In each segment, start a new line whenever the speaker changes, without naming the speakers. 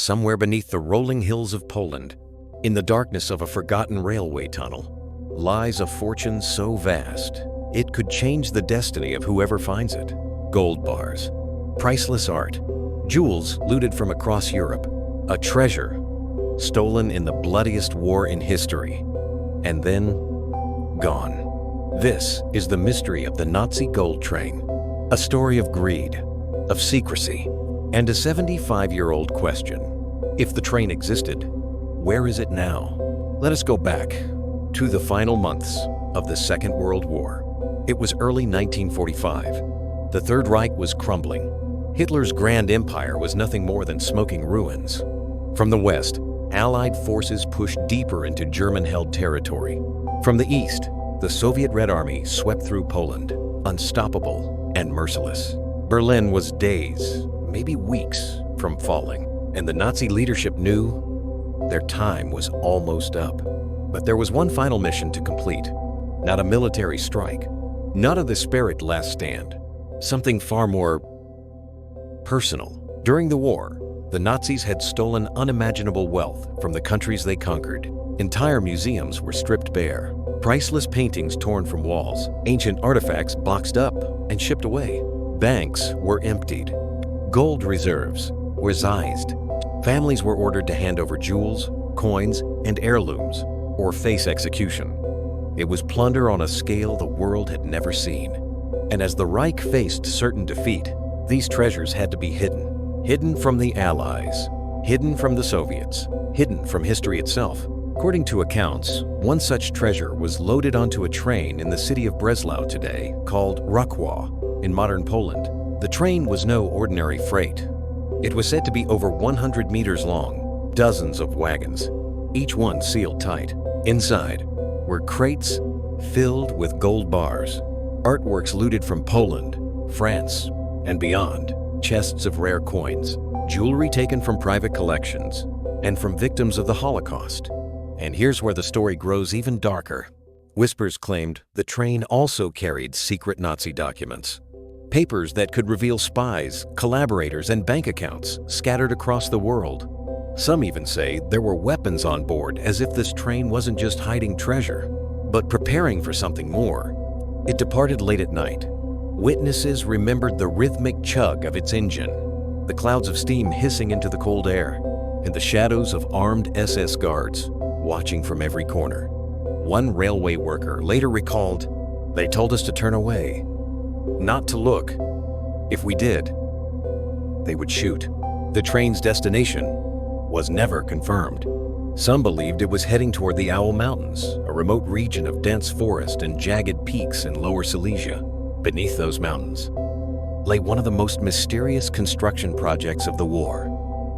somewhere beneath the rolling hills of Poland, in the darkness of a forgotten railway tunnel, lies a fortune so vast it could change the destiny of whoever finds it. Gold bars, priceless art, jewels looted from across Europe, a treasure stolen in the bloodiest war in history, and then gone. This is the mystery of the Nazi gold train, a story of greed, of secrecy, and a 75-year-old question. If the train existed, where is it now? Let us go back to the final months of the Second World War. It was early 1945. The Third Reich was crumbling. Hitler's grand empire was nothing more than smoking ruins. From the west, Allied forces pushed deeper into German-held territory. From the east, the Soviet Red Army swept through Poland, unstoppable and merciless. Berlin was days, maybe weeks, from falling, and the Nazi leadership knew their time was almost up. But there was one final mission to complete. Not a military strike, not a desperate last stand, something far more personal. During the war, the Nazis had stolen unimaginable wealth from the countries they conquered. Entire museums were stripped bare, priceless paintings torn from walls, ancient artifacts boxed up and shipped away. Banks were emptied. Gold reserves were seized. Families were ordered to hand over jewels, coins, and heirlooms, or face execution. It was plunder on a scale the world had never seen. And as the Reich faced certain defeat, these treasures had to be hidden. Hidden from the Allies, hidden from the Soviets, hidden from history itself. According to accounts, one such treasure was loaded onto a train in the city of Breslau today, called Rakowa, in modern Poland. The train was no ordinary freight. It was said to be over 100 meters long, dozens of wagons, each one sealed tight. Inside were crates filled with gold bars, artworks looted from Poland, France, and beyond, chests of rare coins, jewelry taken from private collections, and from victims of the Holocaust. And here's where the story grows even darker. Whispers claimed the train also carried secret Nazi documents, papers that could reveal spies, collaborators, and bank accounts scattered across the world. Some even say there were weapons on board, as if this train wasn't just hiding treasure, but preparing for something more. It departed late at night. Witnesses remembered the rhythmic chug of its engine, the clouds of steam hissing into the cold air, and the shadows of armed SS guards watching from every corner. One railway worker later recalled, "They told us to turn away, not to look. If we did, they would shoot." The train's destination was never confirmed. Some believed it was heading toward the Owl Mountains, a remote region of dense forest and jagged peaks in Lower Silesia. Beneath those mountains lay one of the most mysterious construction projects of the war,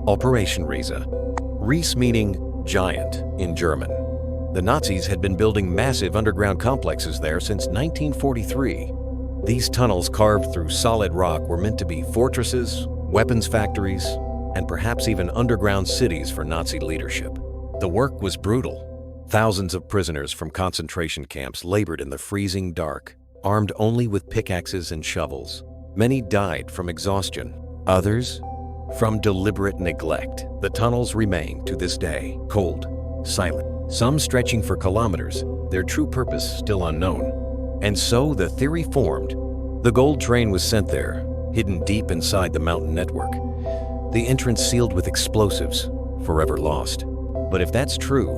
Operation Riese. Riese meaning giant in German. The Nazis had been building massive underground complexes there since 1943. These tunnels carved through solid rock were meant to be fortresses, weapons factories, and perhaps even underground cities for Nazi leadership. The work was brutal. Thousands of prisoners from concentration camps labored in the freezing dark, armed only with pickaxes and shovels. Many died from exhaustion, others from deliberate neglect. The tunnels remain to this day, cold, silent, some stretching for kilometers, their true purpose still unknown. And so the theory formed. The gold train was sent there, hidden deep inside the mountain network. The entrance sealed with explosives, forever lost. But if that's true,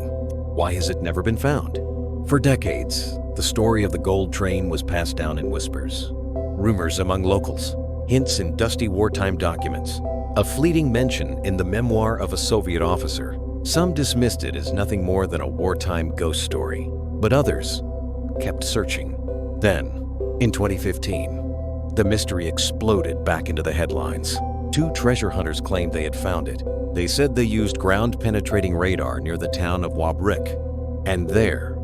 why has it never been found? For decades, the story of the gold train was passed down in whispers. Rumors among locals, hints in dusty wartime documents, a fleeting mention in the memoir of a Soviet officer. Some dismissed it as nothing more than a wartime ghost story, but others kept searching. Then, in 2015, the mystery exploded back into the headlines. Two treasure hunters claimed they had found it. They said they used ground-penetrating radar near the town of Wałbrzych, and there,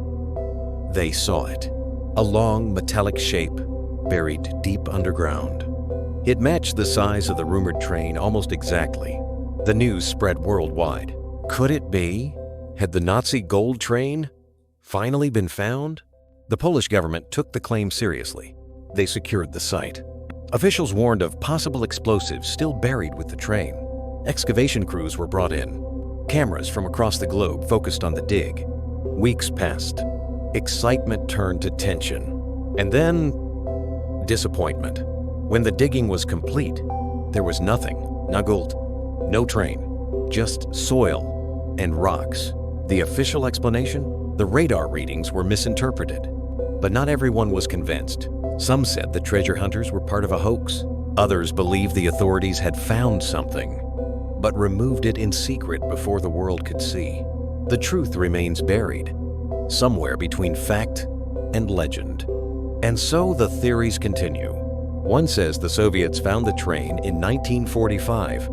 they saw it. A long, metallic shape buried deep underground. It matched the size of the rumored train almost exactly. The news spread worldwide. Could it be? Had the Nazi gold train finally been found? The Polish government took the claim seriously. They secured the site. Officials warned of possible explosives still buried with the train. Excavation crews were brought in. Cameras from across the globe focused on the dig. Weeks passed. Excitement turned to tension. And then, disappointment. When the digging was complete, there was nothing. No gold, no train, just soil and rocks. The official explanation? The radar readings were misinterpreted. But not everyone was convinced. Some said the treasure hunters were part of a hoax. Others believed the authorities had found something, but removed it in secret before the world could see. The truth remains buried, somewhere between fact and legend. And so the theories continue. One says the Soviets found the train in 1945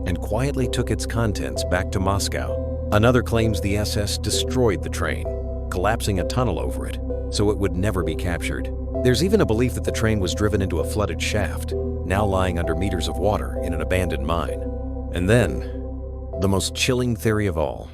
and quietly took its contents back to Moscow. Another claims the SS destroyed the train, collapsing a tunnel over it, so it would never be captured. There's even a belief that the train was driven into a flooded shaft, now lying under meters of water in an abandoned mine. And then, the most chilling theory of all,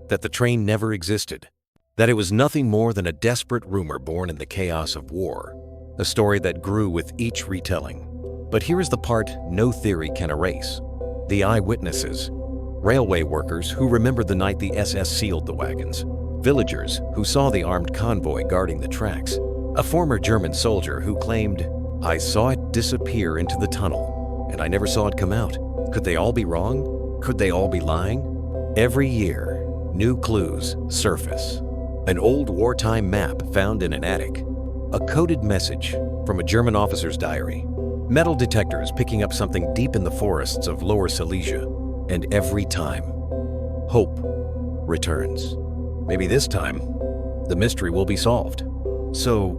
that the train never existed, that it was nothing more than a desperate rumor born in the chaos of war, a story that grew with each retelling. But here is the part no theory can erase. The eyewitnesses, railway workers who remembered the night the SS sealed the wagons, villagers who saw the armed convoy guarding the tracks, a former German soldier who claimed, "I saw it disappear into the tunnel, and I never saw it come out." Could they all be wrong? Could they all be lying? Every year, new clues surface. An old wartime map found in an attic, a coded message from a German officer's diary, metal detectors picking up something deep in the forests of Lower Silesia, and every time, hope returns. Maybe this time, the mystery will be solved. So,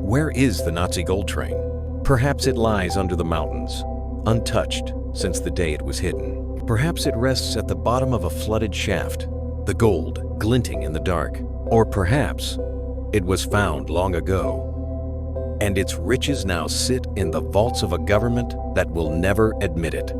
where is the Nazi gold train? Perhaps it lies under the mountains, untouched since the day it was hidden. Perhaps it rests at the bottom of a flooded shaft, the gold glinting in the dark. Or perhaps it was found long ago, and its riches now sit in the vaults of a government that will never admit it.